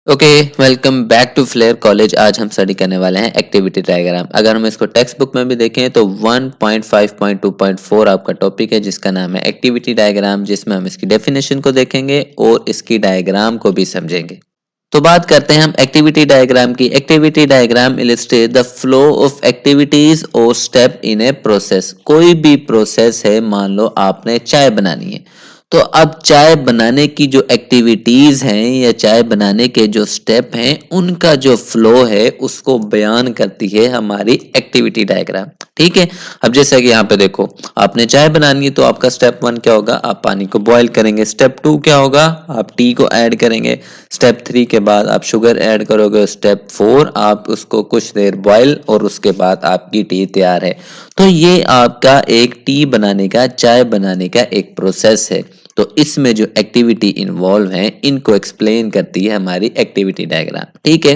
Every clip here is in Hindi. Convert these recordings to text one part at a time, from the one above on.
Okay, welcome back to Flair College. आज हम स्टडी करने वाले हैं एक्टिविटी डायग्राम। अगर हम इसको टेक्स्ट बुक में भी देखें तो 1.5.2.4 आपका टॉपिक है जिसका नाम है एक्टिविटी डायग्राम, जिसमें हम इसकी डेफिनेशन को देखेंगे और इसकी डायग्राम को भी समझेंगे। तो बात करते हैं हम एक्टिविटी डायग्राम की। Activity diagram illustrate the flow of activities और स्टेप इन ए प्रोसेस। कोई भी प्रोसेस है, मान लो आपने चाय बनानी है, तो अब चाय बनाने की जो एक्टिविटीज हैं या चाय बनाने के जो स्टेप हैं उनका जो फ्लो है उसको बयान करती है हमारी एक्टिविटी डायग्राम। ठीक है। अब जैसे कि यहाँ पे देखो, आपने चाय बनानी है तो आपका स्टेप 1 क्या होगा, आप पानी को बॉईल करेंगे। स्टेप 2 क्या होगा, आप टी को ऐड करेंगे। स्टेप 3 के बाद आप शुगर ऐड करोगे। स्टेप 4 आप उसको कुछ देर बॉईल और उसके बाद आपकी टी तैयार है। तो ये आपका एक टी बनाने का, चाय बनाने का एक प्रोसेस है। तो इसमें जो एक्टिविटी इन्वॉल्व है इनको एक्सप्लेन करती है हमारी एक्टिविटी डायग्राम। ठीक है।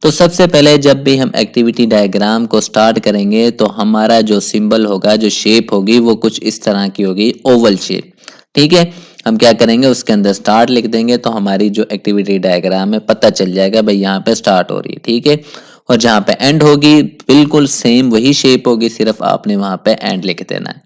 तो सबसे पहले जब भी हम एक्टिविटी डायग्राम को स्टार्ट करेंगे तो हमारा जो सिंबल होगा, जो शेप होगी, वो कुछ इस तरह की होगी, ओवल शेप। ठीक है। हम क्या करेंगे, उसके अंदर स्टार्ट लिख देंगे तो हमारी जो एक्टिविटी डायग्राम है पता चल जाएगा भाई यहाँ पे स्टार्ट हो रही है। ठीक है। और जहाँ पे एंड होगी बिल्कुल सेम वही शेप होगी, सिर्फ आपने वहां पे एंड लिख देना है।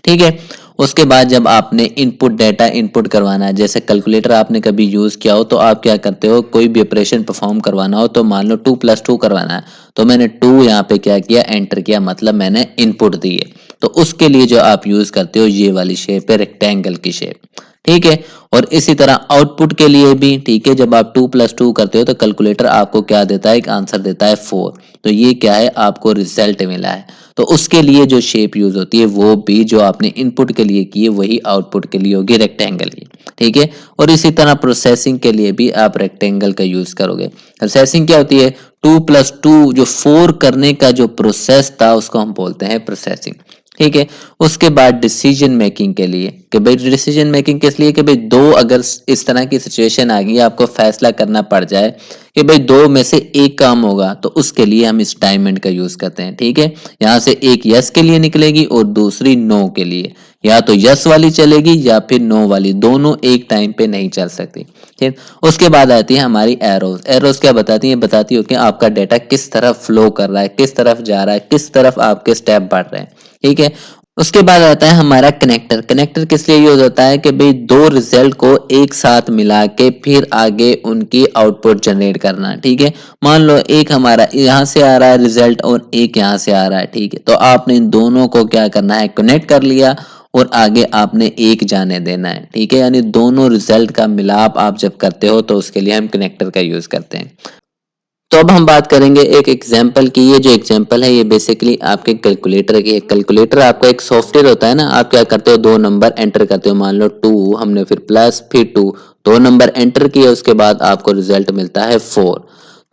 ठीक है। उसके बाद जब आपने इनपुट डेटा इनपुट करवाना है, जैसे कैलकुलेटर आपने कभी यूज किया हो तो आप क्या करते हो, कोई भी ऑपरेशन परफॉर्म करवाना हो तो मान लो 2+2 करवाना है, तो मैंने 2 यहाँ पे क्या किया, एंटर किया, मतलब मैंने इनपुट दी है। तो उसके लिए जो आप यूज करते हो ये वाली शेप है, रेक्टेंगल की शेप। ठीक है। और इसी तरह आउटपुट के लिए भी, ठीक है, जब आप 2+2 करते हो तो कैलकुलेटर आपको क्या देता है, एक आंसर देता है 4। तो ये क्या है, आपको रिजल्ट मिला है। तो उसके लिए जो शेप यूज होती है वो भी जो आपने इनपुट के लिए की है वही आउटपुट के लिए होगी, रेक्टेंगल की। ठीक है। और इसी तरह प्रोसेसिंग के लिए भी आप रेक्टेंगल का यूज करोगे। प्रोसेसिंग क्या होती है, 2+2 जो 4 करने का जो प्रोसेस था उसको हम बोलते हैं प्रोसेसिंग। ठीक है। उसके बाद डिसीजन मेकिंग के लिए, कि भाई डिसीजन मेकिंग किस लिए, कि भाई दो अगर इस तरह की सिचुएशन आ गई, आपको फैसला करना पड़ जाए कि भाई दो में से एक काम होगा, तो उसके लिए हम इस डायमंड का यूज करते हैं। ठीक है। यहाँ से एक यस के लिए निकलेगी और दूसरी नो के लिए, या तो यस वाली चलेगी या फिर नो वाली, दोनों एक टाइम पे नहीं चल सकती। ठीक। उसके बाद आती है हमारी एरोज। एरोज क्या बताती है, बताती हो कि आपका डेटा किस तरफ फ्लो कर रहा है, किस तरफ जा रहा है, किस तरफ आपके स्टेप बढ़ रहे हैं। ठीक है। उसके बाद आता है हमारा कनेक्टर। कनेक्टर किस लिए यूज होता है, कि भाई दो रिजल्ट को एक साथ मिला के फिर आगे उनकी आउटपुट जनरेट करना। ठीक है। मान लो एक हमारा यहाँ से आ रहा है रिजल्ट और एक यहाँ से आ रहा है। ठीक है। तो आपने इन दोनों को क्या करना है, कनेक्ट कर लिया और आगे आपने एक जाने देना है। ठीक है। यानी दोनों रिजल्ट का मिलाप आप जब करते हो तो उसके लिए हम कनेक्टर का यूज करते हैं। तो अब हम बात करेंगे एक एग्जाम्पल की। ये जो एग्जाम्पल है ये बेसिकली आपके कैलकुलेटर की है। कैलकुलेटर आपका एक सॉफ्टवेयर होता है ना, आप क्या करते हो, दो नंबर एंटर करते हो, मान लो 2, हमने फिर प्लस फिर 2, दो नंबर एंटर किए, उसके बाद आपको रिजल्ट मिलता है 4।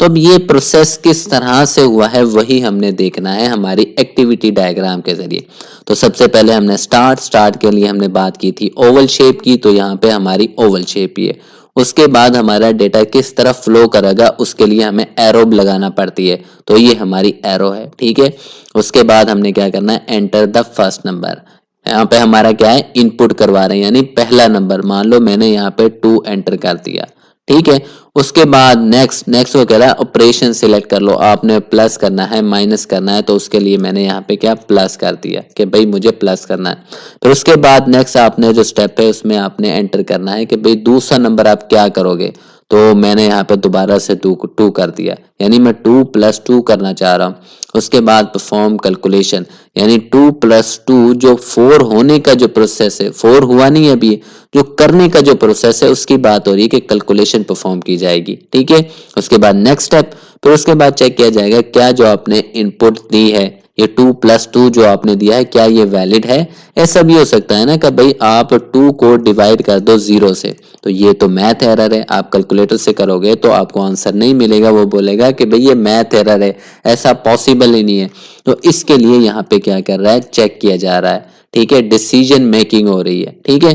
तो अब ये प्रोसेस किस तरह से हुआ है वही हमने देखना है हमारी एक्टिविटी डायग्राम के जरिए। तो सबसे पहले हमने स्टार्ट के लिए हमने बात की थी ओवल शेप की, तो यहाँ पे हमारी ओवल शेप ही है। उसके बाद हमारा डेटा किस तरफ फ्लो करेगा उसके लिए हमें एरो लगाना पड़ती है, तो ये हमारी एरो है। ठीक है। उसके बाद हमने क्या करना है, एंटर द फर्स्ट नंबर। यहाँ पे हमारा क्या है, इनपुट करवा रहे हैं, यानी पहला नंबर, मान लो मैंने यहाँ पे 2 एंटर कर दिया। ठीक है। उसके बाद नेक्स्ट वो कह रहा है ऑपरेशन सिलेक्ट कर लो, आपने प्लस करना है माइनस करना है, तो उसके लिए मैंने यहाँ पे क्या प्लस कर दिया कि भाई मुझे प्लस करना है। फिर उसके बाद नेक्स्ट आपने जो स्टेप है उसमें आपने एंटर करना है कि भाई दूसरा नंबर आप क्या करोगे, तो मैंने यहाँ पे दोबारा से 2 कर दिया, यानी मैं 2+2 करना चाह रहा हूँ। उसके बाद परफॉर्म कैलकुलेशन, यानी 2+2 जो 4 होने का जो प्रोसेस है, 4 हुआ नहीं अभी, जो करने का जो प्रोसेस है उसकी बात हो रही है कि कैलकुलेशन परफॉर्म की जाएगी। ठीक है। उसके बाद नेक्स्ट स्टेप, फिर उसके बाद चेक किया जाएगा क्या जो आपने इनपुट दी है, ये 2+2 जो आपने दिया है क्या ये वैलिड है। ऐसा भी हो सकता है ना कि भाई आप 2 को डिवाइड कर दो 0 से, तो ये तो मैथ एरर है, आप कैलकुलेटर से करोगे तो आपको आंसर नहीं मिलेगा, वो बोलेगा कि भाई ये मैथ एरर है, ऐसा पॉसिबल ही नहीं है। तो इसके लिए यहाँ पे क्या कर रहा है, चेक किया जा रहा है। ठीक है, डिसीजन मेकिंग हो रही है। ठीक है,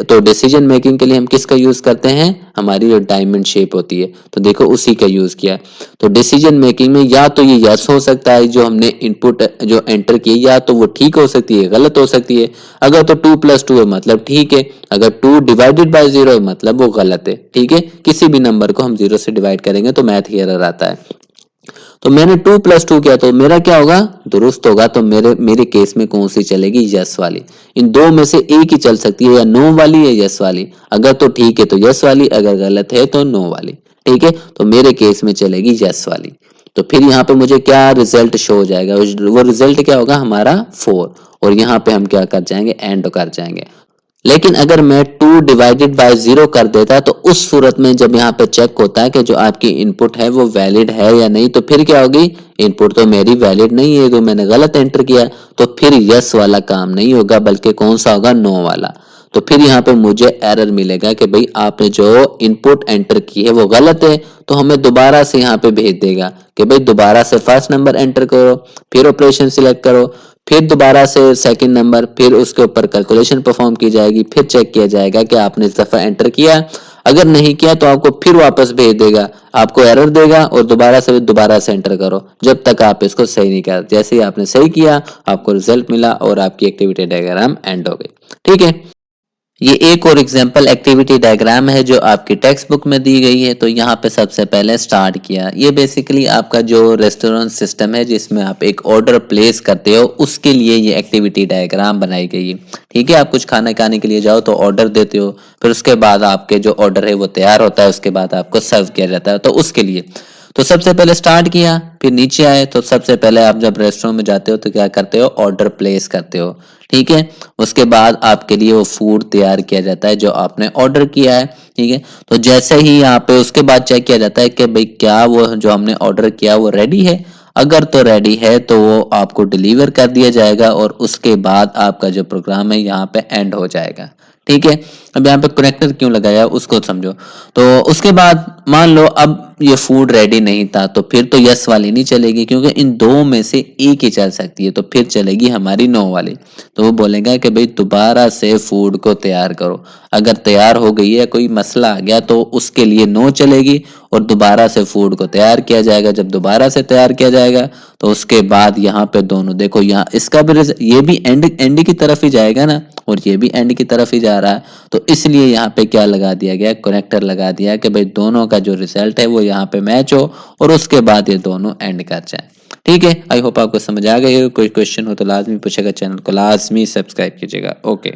तो डिसीजन मेकिंग के लिए हम किसका यूज करते हैं, हमारी जो डायमंड शेप होती है, तो देखो उसी का यूज किया। तो डिसीजन मेकिंग में या तो ये यस हो सकता है, जो हमने इनपुट जो एंटर की, या तो वो ठीक हो सकती है, गलत हो सकती है। अगर तो 2+2 है मतलब ठीक है, अगर 2 डिवाइडेड बाय 0 है मतलब वो गलत है। ठीक है, किसी भी नंबर को हम 0 से डिवाइड करेंगे तो मैथ एरर आता है। तो मैंने 2+2 किया तो मेरा क्या होगा, दुरुस्त होगा। तो मेरे केस में कौन सी चलेगी, यस वाली। इन दो में से एक ही चल सकती है, या नो वाली या यस वाली। अगर तो ठीक है तो यस वाली, अगर गलत है तो नो वाली। ठीक है, तो मेरे केस में चलेगी यस वाली। तो फिर यहाँ पे मुझे क्या रिजल्ट शो हो जाएगा, वो रिजल्ट क्या होगा हमारा 4। और यहाँ पे हम क्या कर जाएंगे, एंड कर जाएंगे। लेकिन अगर मैं 2 डिवाइडेड बाय 0 कर देता तो उस सूरत में जब यहाँ पे चेक होता है कि जो आपकी इनपुट है वो वैलिड है या नहीं, तो फिर क्या होगी, इनपुट तो मेरी वैलिड नहीं है, तो मैंने गलत एंटर किया। तो फिर यस वाला काम नहीं होगा, बल्कि कौन सा होगा, नो वाला। तो फिर यहाँ पे मुझे एरर मिलेगा कि भाई आपने जो इनपुट एंटर की है वो गलत है। तो हमें दोबारा से यहाँ पे भेज देगा कि भाई दोबारा से फर्स्ट नंबर एंटर करो, फिर ऑपरेशन सिलेक्ट करो, फिर दोबारा से सेकंड नंबर, फिर उसके ऊपर कैलकुलेशन परफॉर्म की जाएगी, फिर चेक किया जाएगा कि आपने इस दफा एंटर किया। अगर नहीं किया तो आपको फिर वापस भेज देगा, आपको एरर देगा और दोबारा से एंटर करो जब तक आप इसको सही नहीं कर। जैसे ही आपने सही किया आपको रिजल्ट मिला और आपकी एक्टिविटी डायग्राम एंड हो गई। ठीक है, ये एक और एग्जांपल एक्टिविटी डायग्राम है जो आपकी टेक्स्ट बुक में दी गई है। तो यहाँ पे सबसे पहले स्टार्ट किया, ये बेसिकली आपका जो रेस्टोरेंट सिस्टम है जिसमें आप एक ऑर्डर प्लेस करते हो, उसके लिए ये एक्टिविटी डायग्राम बनाई गई है। ठीक है, आप कुछ खाना खाने के लिए जाओ तो ऑर्डर देते हो, फिर उसके बाद आपके जो ऑर्डर है वो तैयार होता है, उसके बाद आपको सर्व किया जाता है, तो उसके लिए। तो सबसे पहले स्टार्ट किया, फिर नीचे आए। तो सबसे पहले आप जब रेस्टोरेंट में जाते हो तो क्या करते हो, ऑर्डर प्लेस करते हो। ठीक है, उसके बाद आपके लिए वो फूड तैयार किया जाता है जो आपने ऑर्डर किया है। ठीक है, तो जैसे ही यहाँ पे उसके बाद चेक किया जाता है कि भाई क्या वो जो हमने ऑर्डर किया वो रेडी है। अगर तो रेडी है तो वो आपको डिलीवर कर दिया जाएगा और उसके बाद आपका जो प्रोग्राम है यहाँ पे एंड हो जाएगा। ठीक है, अब यहाँ पे कनेक्टर क्यों लगाया उसको समझो। तो उसके बाद मान लो अब ये फूड रेडी नहीं था, तो फिर तो यस वाली नहीं चलेगी, क्योंकि इन दो में से एक ही चल सकती है। तो फिर चलेगी हमारी नो वाली। तो वो बोलेगा कि भाई दोबारा से फूड को तैयार करो। अगर तैयार हो गई है, कोई मसला आ गया, तो उसके लिए नो चलेगी और दोबारा से फूड को तैयार किया जाएगा। जब दोबारा से तैयार किया जाएगा तो उसके बाद यहाँ पे दोनों देखो, यहाँ इसका भी ये भी एंड की तरफ ही जाएगा ना, और ये भी एंड की तरफ ही जा रहा है। तो इसलिए यहाँ पे क्या लगा दिया गया, कनेक्टर लगा दिया कि भाई दोनों का जो रिजल्ट है वो यहाँ पे मैच हो और उसके बाद ये दोनों एंड कर जाए। ठीक है, आई होप आपको समझ आ गई हो। कोई क्वेश्चन हो तो लाजमी पूछेगा, चैनल को लाजमी सब्सक्राइब कीजिएगा। ओके।